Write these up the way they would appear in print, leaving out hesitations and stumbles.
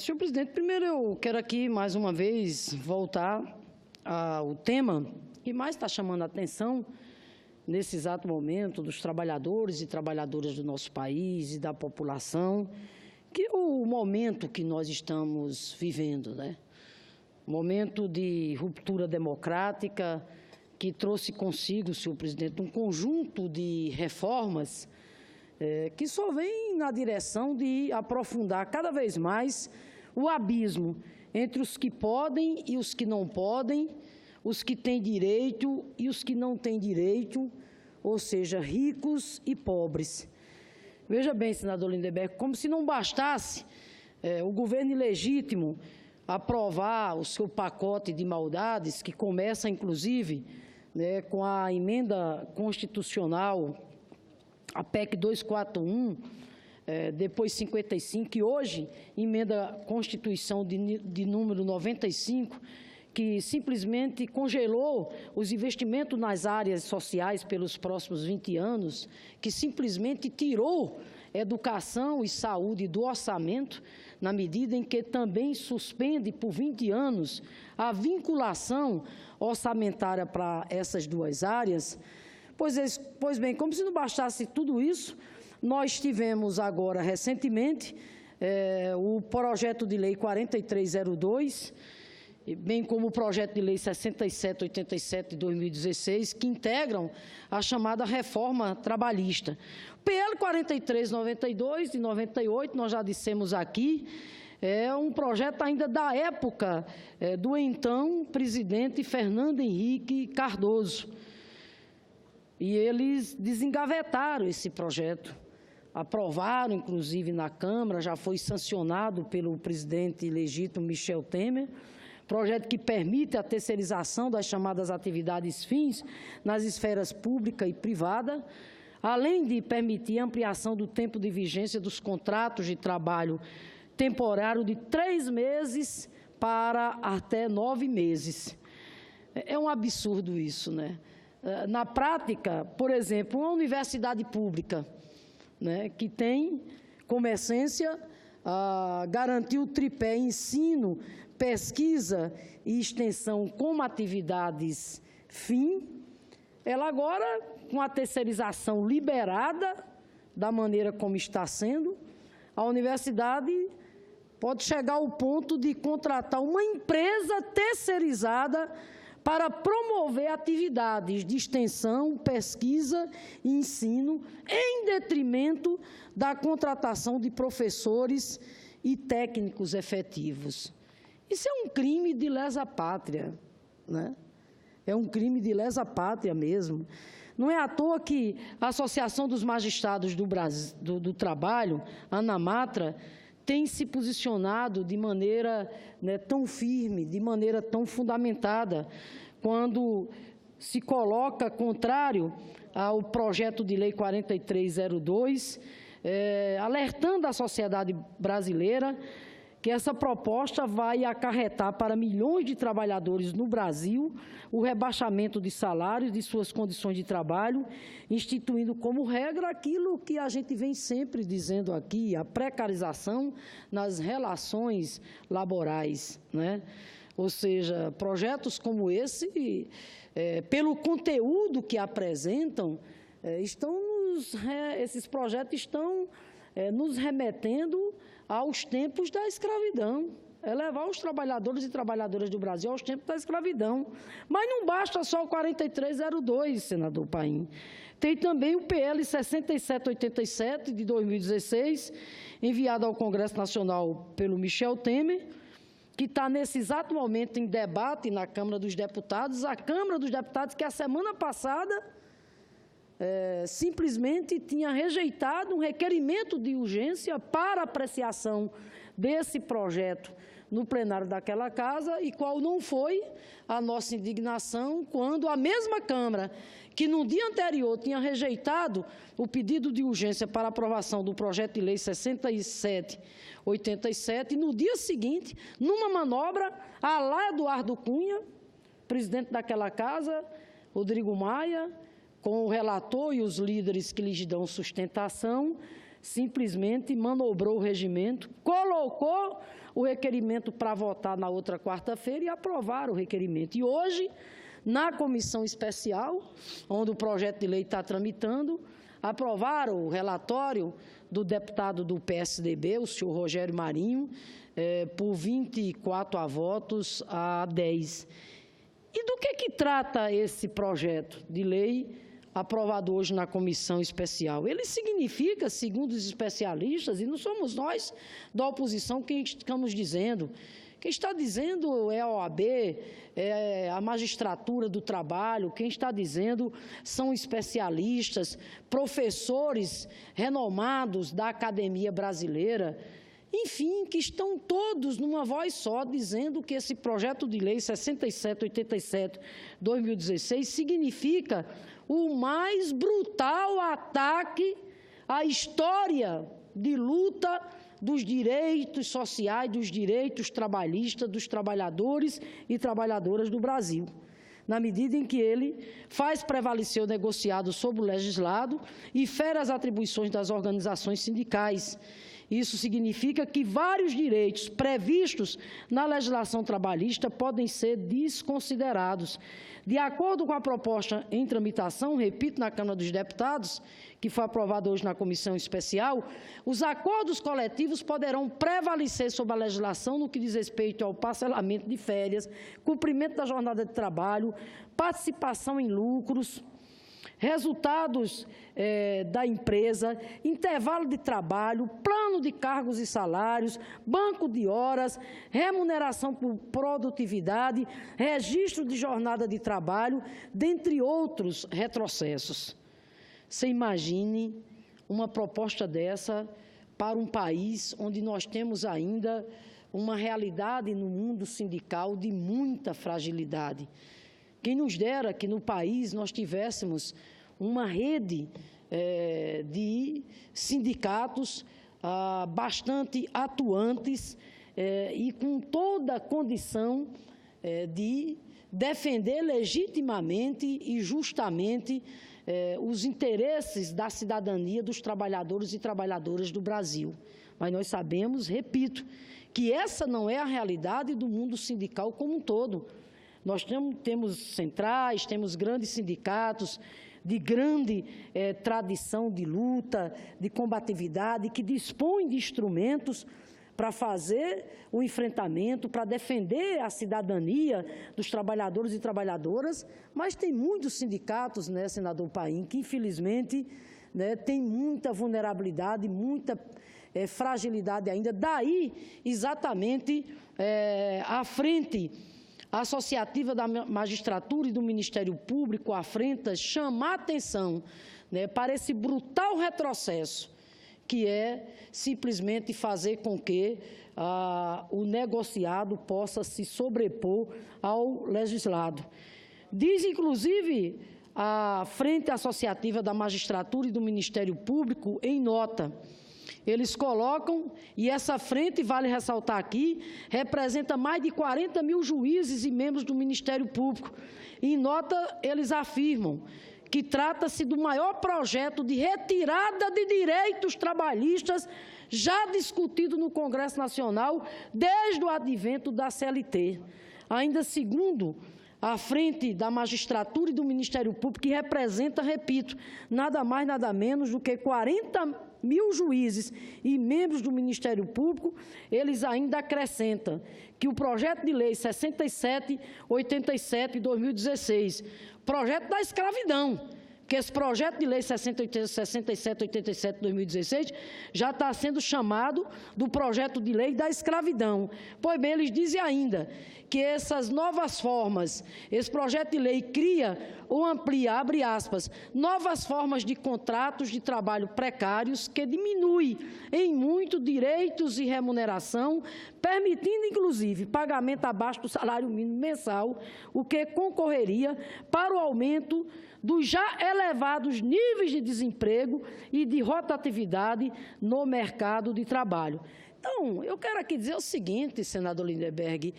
Senhor presidente, primeiro eu quero aqui mais uma vez voltar ao tema que mais está chamando a atenção nesse exato momento dos trabalhadores e trabalhadoras do nosso país e da população, que é o momento que nós estamos vivendo, né? Momento de ruptura democrática que trouxe consigo, senhor presidente, um conjunto de reformas que só vem na direção de aprofundar cada vez mais o abismo entre os que podem e os que não podem, os que têm direito e os que não têm direito, ou seja, ricos e pobres. Veja bem, senador Lindenberg, como se não bastasse o governo ilegítimo aprovar o seu pacote de maldades, que começa, inclusive, com a emenda constitucional, a PEC 241, depois 55, que hoje emenda a Constituição de número 95, que simplesmente congelou os investimentos nas áreas sociais pelos próximos 20 anos, que simplesmente tirou educação e saúde do orçamento, na medida em que também suspende por 20 anos a vinculação orçamentária para essas duas áreas. Pois bem, como se não bastasse tudo isso, nós tivemos agora, recentemente, o projeto de lei 4302, bem como o projeto de lei 6787 de 2016, que integram a chamada reforma trabalhista. O PL 4392 de 98, nós já dissemos aqui, é um projeto ainda da época do então presidente Fernando Henrique Cardoso. E eles desengavetaram esse projeto, aprovaram, inclusive, na Câmara, já foi sancionado pelo presidente legítimo Michel Temer, projeto que permite a terceirização das chamadas atividades fins nas esferas pública e privada, além de permitir a ampliação do tempo de vigência dos contratos de trabalho temporário de 3 meses para até 9 meses. É um absurdo isso, né? Na prática, por exemplo, uma universidade pública, né, que tem como essência garantir o tripé ensino, pesquisa e extensão como atividades fim, ela agora, com a terceirização liberada, da maneira como está sendo, a universidade pode chegar ao ponto de contratar uma empresa terceirizada para promover atividades de extensão, pesquisa e ensino, em detrimento da contratação de professores e técnicos efetivos. Isso é um crime de lesa pátria, né? É um crime de lesa pátria mesmo. Não é à toa que a Associação dos Magistrados do Trabalho, ANAMATRA, tem se posicionado de maneira tão firme, de maneira tão fundamentada, quando se coloca contrário ao projeto de lei 4302, alertando a sociedade brasileira que essa proposta vai acarretar para milhões de trabalhadores no Brasil o rebaixamento de salários, de suas condições de trabalho, instituindo como regra aquilo que a gente vem sempre dizendo aqui, a precarização nas relações laborais, né? Ou seja, projetos como esse, pelo conteúdo que apresentam, esses projetos estão nos remetendo aos tempos da escravidão, levar os trabalhadores e trabalhadoras do Brasil aos tempos da escravidão. Mas não basta só o 4302, senador Paim. Tem também o PL 6787, de 2016, enviado ao Congresso Nacional pelo Michel Temer, que está nesse exato momento em debate na Câmara dos Deputados, a Câmara dos Deputados que a semana passada simplesmente tinha rejeitado um requerimento de urgência para apreciação desse projeto no plenário daquela casa, e qual não foi a nossa indignação quando a mesma Câmara, que no dia anterior tinha rejeitado o pedido de urgência para aprovação do projeto de lei 6787, no dia seguinte, numa manobra, a lá Eduardo Cunha, presidente daquela casa, Rodrigo Maia, com o relator e os líderes que lhes dão sustentação, simplesmente manobrou o regimento, colocou o requerimento para votar na outra quarta-feira e aprovaram o requerimento. E hoje, na comissão especial, onde o projeto de lei está tramitando, aprovaram o relatório do deputado do PSDB, o senhor Rogério Marinho, por 24 votos a 10. E do que trata esse projeto de lei aprovado hoje na comissão especial? Ele significa, segundo os especialistas, e não somos nós da oposição quem estamos dizendo, quem está dizendo é a OAB, é a magistratura do trabalho, quem está dizendo são especialistas, professores renomados da academia brasileira, enfim, que estão todos numa voz só dizendo que esse projeto de lei 6787/2016 significa o mais brutal ataque à história de luta dos direitos sociais, dos direitos trabalhistas, dos trabalhadores e trabalhadoras do Brasil, na medida em que ele faz prevalecer o negociado sobre o legislado e fere as atribuições das organizações sindicais. Isso significa que vários direitos previstos na legislação trabalhista podem ser desconsiderados. De acordo com a proposta em tramitação, repito, na Câmara dos Deputados, que foi aprovada hoje na comissão especial, os acordos coletivos poderão prevalecer sobre a legislação no que diz respeito ao parcelamento de férias, cumprimento da jornada de trabalho, participação em lucros, resultados da empresa, intervalo de trabalho, plano de cargos e salários, banco de horas, remuneração por produtividade, registro de jornada de trabalho, dentre outros retrocessos. Você imagine uma proposta dessa para um país onde nós temos ainda uma realidade no mundo sindical de muita fragilidade. Quem nos dera que no país nós tivéssemos uma rede de sindicatos bastante atuantes e com toda a condição de defender legitimamente e justamente os interesses da cidadania dos trabalhadores e trabalhadoras do Brasil. Mas nós sabemos, repito, que essa não é a realidade do mundo sindical como um todo. Nós temos centrais, temos grandes sindicatos de grande tradição de luta, de combatividade, que dispõem de instrumentos para fazer o enfrentamento, para defender a cidadania dos trabalhadores e trabalhadoras, mas tem muitos sindicatos, né, senador Paim, que infelizmente tem muita vulnerabilidade, muita fragilidade ainda. Daí, exatamente, a frente associativa da magistratura e do Ministério Público, a frente, chamar atenção para esse brutal retrocesso, que é simplesmente fazer com que o negociado possa se sobrepor ao legislado. Diz, inclusive, a Frente Associativa da Magistratura e do Ministério Público, em nota, eles colocam, e essa frente, vale ressaltar aqui, representa mais de 40 mil juízes e membros do Ministério Público. Em nota, eles afirmam que trata-se do maior projeto de retirada de direitos trabalhistas já discutido no Congresso Nacional desde o advento da CLT. Ainda segundo a frente da magistratura e do Ministério Público, que representa, repito, nada mais, nada menos do que 40 mil juízes e membros do Ministério Público, eles ainda acrescentam que o projeto de lei 6787/2016, projeto da escravidão, que esse projeto de lei 6787/2016 já está sendo chamado do projeto de lei da escravidão. Pois bem, eles dizem ainda que essas novas formas, esse projeto de lei cria ou amplia, abre aspas, novas formas de contratos de trabalho precários que diminui em muito direitos e remuneração, permitindo, inclusive, pagamento abaixo do salário mínimo mensal, o que concorreria para o aumento dos já elevados níveis de desemprego e de rotatividade no mercado de trabalho. Então, eu quero aqui dizer o seguinte, senador Lindenberg,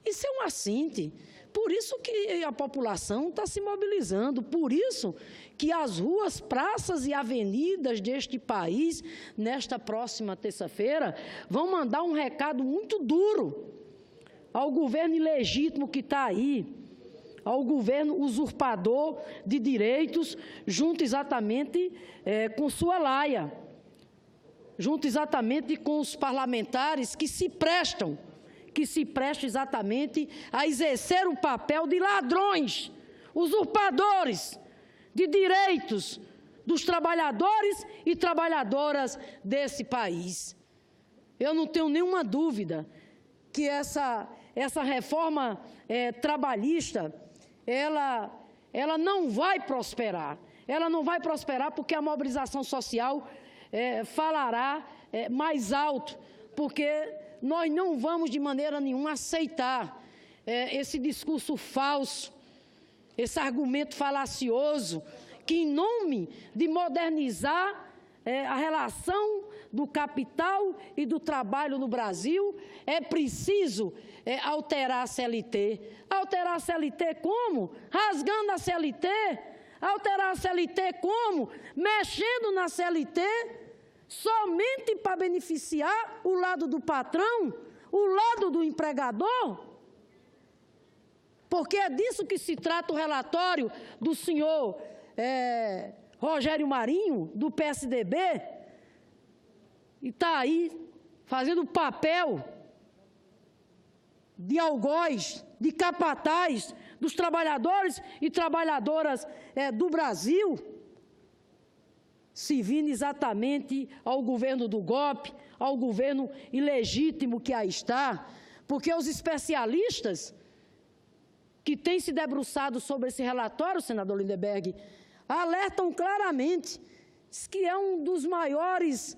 Isso é um assinte. Por isso que a população está se mobilizando, por isso que as ruas, praças e avenidas deste país, nesta próxima terça-feira, vão mandar um recado muito duro ao governo ilegítimo que está aí, ao governo usurpador de direitos, junto exatamente com sua laia, junto exatamente com os parlamentares que se prestam exatamente a exercer o papel de ladrões, usurpadores de direitos dos trabalhadores e trabalhadoras desse país. Eu não tenho nenhuma dúvida que essa reforma trabalhista, ela não vai prosperar. Ela não vai prosperar porque a mobilização social falará mais alto, porque nós não vamos de maneira nenhuma aceitar esse discurso falso, esse argumento falacioso, que em nome de modernizar a relação do capital e do trabalho no Brasil, é preciso alterar a CLT. Alterar a CLT como? Rasgando a CLT. Alterar a CLT como? Mexendo na CLT, somente para beneficiar o lado do patrão, o lado do empregador? Porque é disso que se trata o relatório do senhor Rogério Marinho, do PSDB, e está aí fazendo o papel de algoz, de capataz dos trabalhadores e trabalhadoras do Brasil, servindo exatamente ao governo do golpe, ao governo ilegítimo que aí está, porque os especialistas que têm se debruçado sobre esse relatório, senador Lindenberg, alertam claramente que é um dos maiores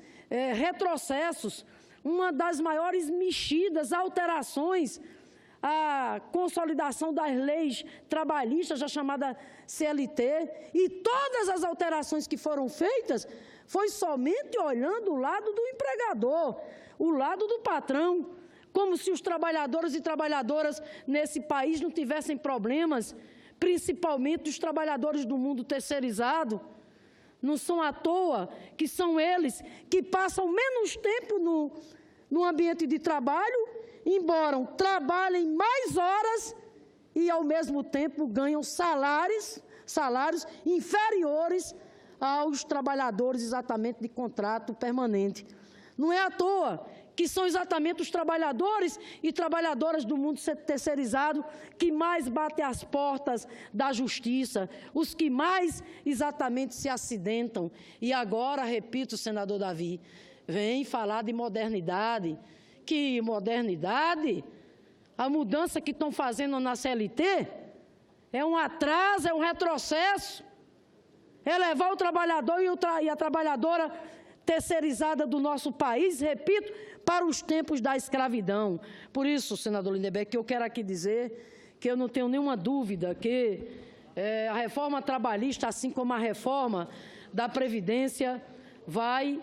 retrocessos, uma das maiores mexidas, alterações, a consolidação das leis trabalhistas, a chamada CLT, e todas as alterações que foram feitas foi somente olhando o lado do empregador, o lado do patrão, como se os trabalhadores e trabalhadoras nesse país não tivessem problemas, principalmente os trabalhadores do mundo terceirizado. Não são à toa que são eles que passam menos tempo no ambiente de trabalho, embora trabalhem mais horas e, ao mesmo tempo, ganham salários inferiores aos trabalhadores exatamente de contrato permanente. Não é à toa que são exatamente os trabalhadores e trabalhadoras do mundo terceirizado que mais batem as portas da justiça, os que mais exatamente se acidentam. E agora, repito, senador Davi, vem falar de modernidade. Que modernidade? A mudança que estão fazendo na CLT é um atraso, é um retrocesso, é levar o trabalhador e a trabalhadora terceirizada do nosso país, repito, para os tempos da escravidão. Por isso, senador Lindenberg, que eu quero aqui dizer que eu não tenho nenhuma dúvida que a reforma trabalhista, assim como a reforma da Previdência, vai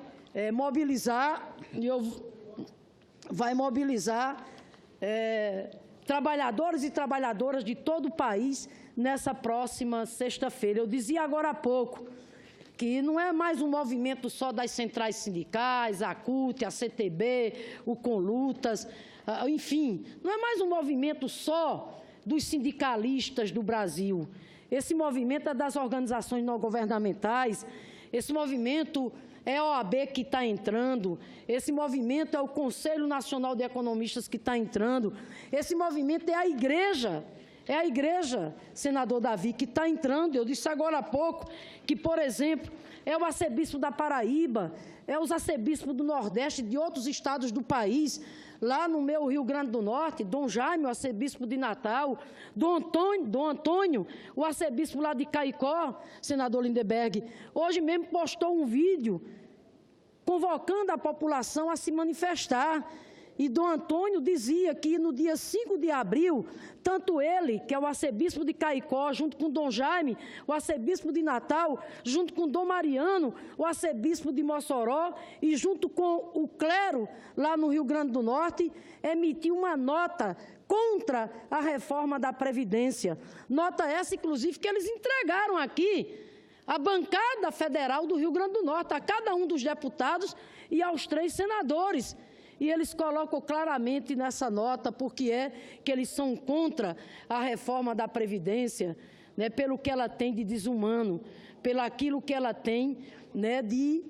mobilizar trabalhadores e trabalhadoras de todo o país nessa próxima sexta-feira. Eu dizia agora há pouco que não é mais um movimento só das centrais sindicais, a CUT, a CTB, o Conlutas, enfim, não é mais um movimento só dos sindicalistas do Brasil. Esse movimento é das organizações não governamentais, esse movimento é a OAB que está entrando, esse movimento é o Conselho Nacional de Economistas que está entrando, esse movimento é a igreja, senador Davi, que está entrando. Eu disse agora há pouco que, por exemplo, é o arcebispo da Paraíba, é os arcebispos do Nordeste, de outros estados do país, lá no meu Rio Grande do Norte, Dom Jaime, o arcebispo de Natal, Dom Antônio, o arcebispo lá de Caicó, senador Lindenberg, hoje mesmo postou um vídeo convocando a população a se manifestar. E Dom Antônio dizia que no dia 5 de abril, tanto ele, que é o arcebispo de Caicó, junto com Dom Jaime, o arcebispo de Natal, junto com Dom Mariano, o arcebispo de Mossoró, e junto com o clero lá no Rio Grande do Norte, emitiu uma nota contra a reforma da Previdência. Nota essa, inclusive, que eles entregaram aqui à bancada federal do Rio Grande do Norte, a cada um dos deputados e aos 3 senadores. E eles colocam claramente nessa nota porque é que eles são contra a reforma da Previdência, né, pelo que ela tem de desumano, pelo aquilo que ela tem, né, de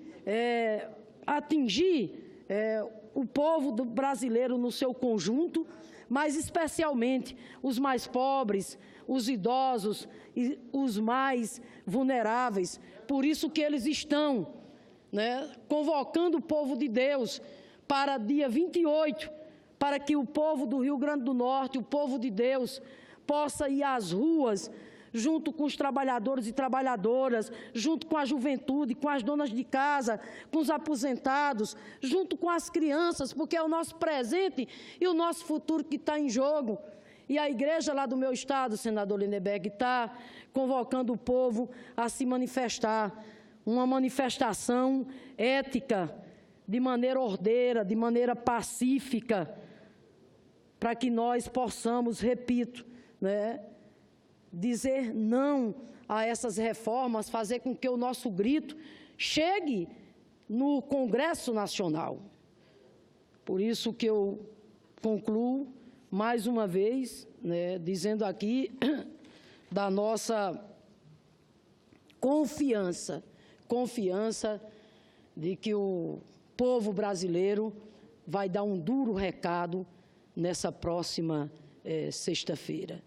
atingir o povo brasileiro no seu conjunto, mas especialmente os mais pobres, os idosos e os mais vulneráveis. Por isso que eles estão, né, convocando o povo de Deus para dia 28, para que o povo do Rio Grande do Norte, o povo de Deus, possa ir às ruas, junto com os trabalhadores e trabalhadoras, junto com a juventude, com as donas de casa, com os aposentados, junto com as crianças, porque é o nosso presente e o nosso futuro que está em jogo. E a igreja lá do meu estado, senador Lindenberg, está convocando o povo a se manifestar, uma manifestação ética, de maneira ordeira, de maneira pacífica, para que nós possamos, repito, né, dizer não a essas reformas, fazer com que o nosso grito chegue no Congresso Nacional. Por isso que eu concluo, mais uma vez, né, dizendo aqui da nossa confiança de que o povo brasileiro vai dar um duro recado nessa próxima sexta-feira.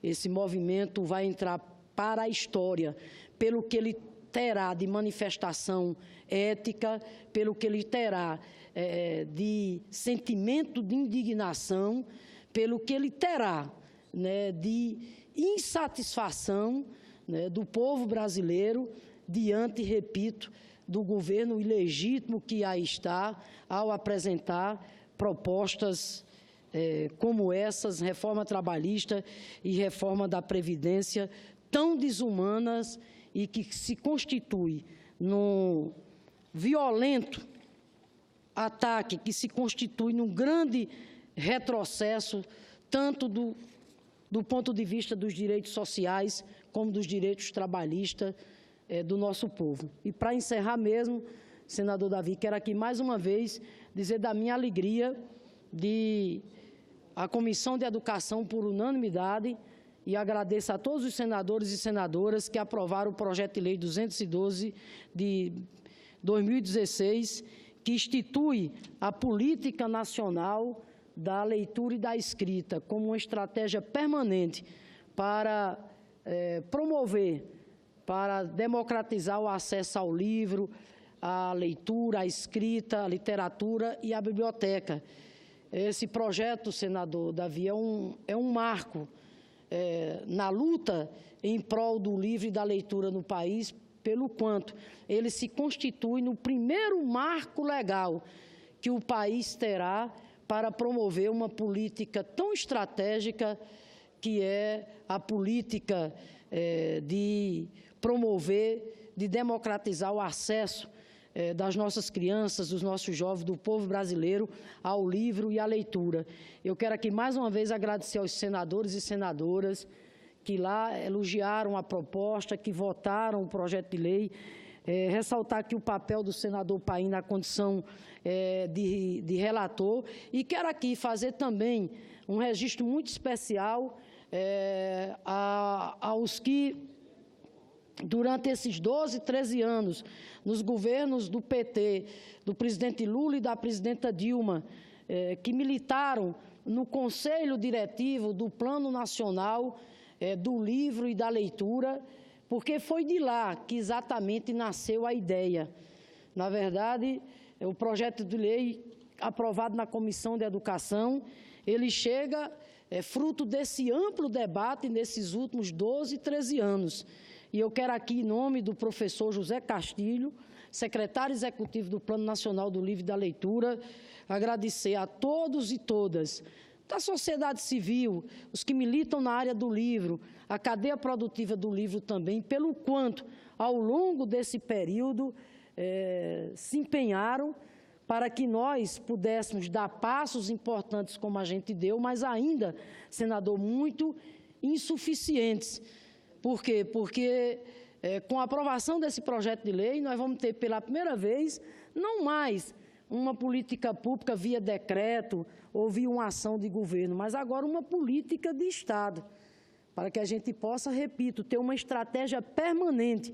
Esse movimento vai entrar para a história, pelo que ele terá de manifestação ética, pelo que ele terá de sentimento de indignação, pelo que ele terá, né, de insatisfação, né, do povo brasileiro diante, repito, do governo ilegítimo que aí está, ao apresentar propostas como essas, reforma trabalhista e reforma da Previdência, tão desumanas e que se constitui num violento ataque, que se constitui num grande retrocesso, tanto do ponto de vista dos direitos sociais, como dos direitos trabalhistas do nosso povo. E para encerrar mesmo, senador Davi, quero aqui mais uma vez dizer da minha alegria de a Comissão de Educação, por unanimidade, e agradeço a todos os senadores e senadoras que aprovaram o projeto de lei 212 de 2016, que institui a Política Nacional da Leitura e da Escrita como uma estratégia permanente para promover, para democratizar o acesso ao livro, à leitura, à escrita, à literatura e à biblioteca. Esse projeto, senador Davi, é um marco na luta em prol do livro e da leitura no país, pelo quanto ele se constitui no primeiro marco legal que o país terá para promover uma política tão estratégica que é a política de promover, de democratizar o acesso das nossas crianças, dos nossos jovens, do povo brasileiro ao livro e à leitura. Eu quero aqui mais uma vez agradecer aos senadores e senadoras que lá elogiaram a proposta, que votaram o projeto de lei, ressaltar aqui o papel do senador Paim na condição de relator, e quero aqui fazer também um registro muito especial aos que, durante esses 12, 13 anos, nos governos do PT, do presidente Lula e da presidenta Dilma, que militaram no Conselho Diretivo do Plano Nacional do Livro e da Leitura, porque foi de lá que exatamente nasceu a ideia. Na verdade, o projeto de lei aprovado na Comissão de Educação, ele chega fruto desse amplo debate nesses últimos 12, 13 anos. E eu quero aqui, em nome do professor José Castilho, secretário executivo do Plano Nacional do Livro e da Leitura, agradecer a todos e todas da sociedade civil, os que militam na área do livro, a cadeia produtiva do livro também, pelo quanto, ao longo desse período, se empenharam para que nós pudéssemos dar passos importantes como a gente deu, mas ainda, senador, muito insuficientes. Por quê? Porque com a aprovação desse projeto de lei, nós vamos ter pela primeira vez, não mais uma política pública via decreto ou via uma ação de governo, mas agora uma política de Estado, para que a gente possa, repito, ter uma estratégia permanente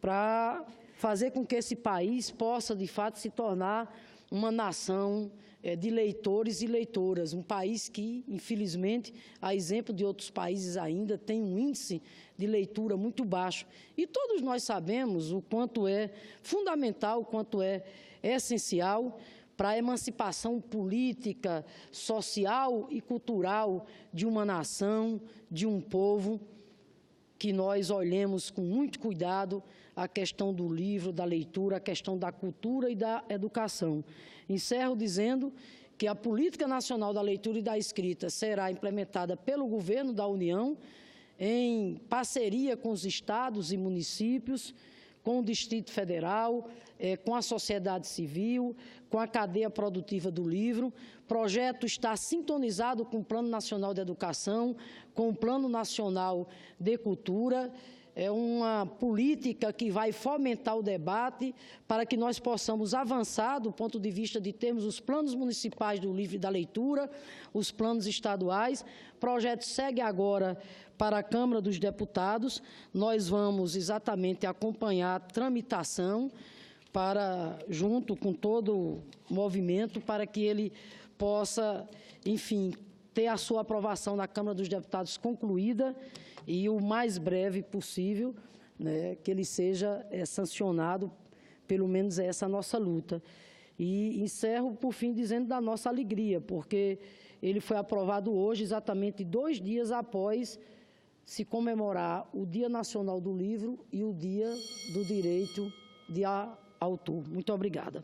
para fazer com que esse país possa, de fato, se tornar uma nação de leitores e leitoras, um país que, infelizmente, a exemplo de outros países ainda, tem um índice de leitura muito baixo. E todos nós sabemos o quanto é fundamental, o quanto é essencial para a emancipação política, social e cultural de uma nação, de um povo, que nós olhemos com muito cuidado a questão do livro, da leitura, a questão da cultura e da educação. Encerro dizendo que a Política Nacional da Leitura e da Escrita será implementada pelo Governo da União, em parceria com os estados e municípios, com o Distrito Federal, com a sociedade civil, com a cadeia produtiva do livro. O projeto está sintonizado com o Plano Nacional de Educação, com o Plano Nacional de Cultura. É uma política que vai fomentar o debate para que nós possamos avançar do ponto de vista de termos os planos municipais do livro e da leitura, os planos estaduais. O projeto segue agora para a Câmara dos Deputados. Nós vamos exatamente acompanhar a tramitação junto com todo o movimento, para que ele possa, enfim, ter a sua aprovação na Câmara dos Deputados concluída e o mais breve possível, né, que ele seja sancionado, pelo menos é essa a nossa luta. E encerro, por fim, dizendo da nossa alegria, porque ele foi aprovado hoje, exatamente 2 dias após se comemorar o Dia Nacional do Livro e o Dia do Direito de Autor. Muito obrigada.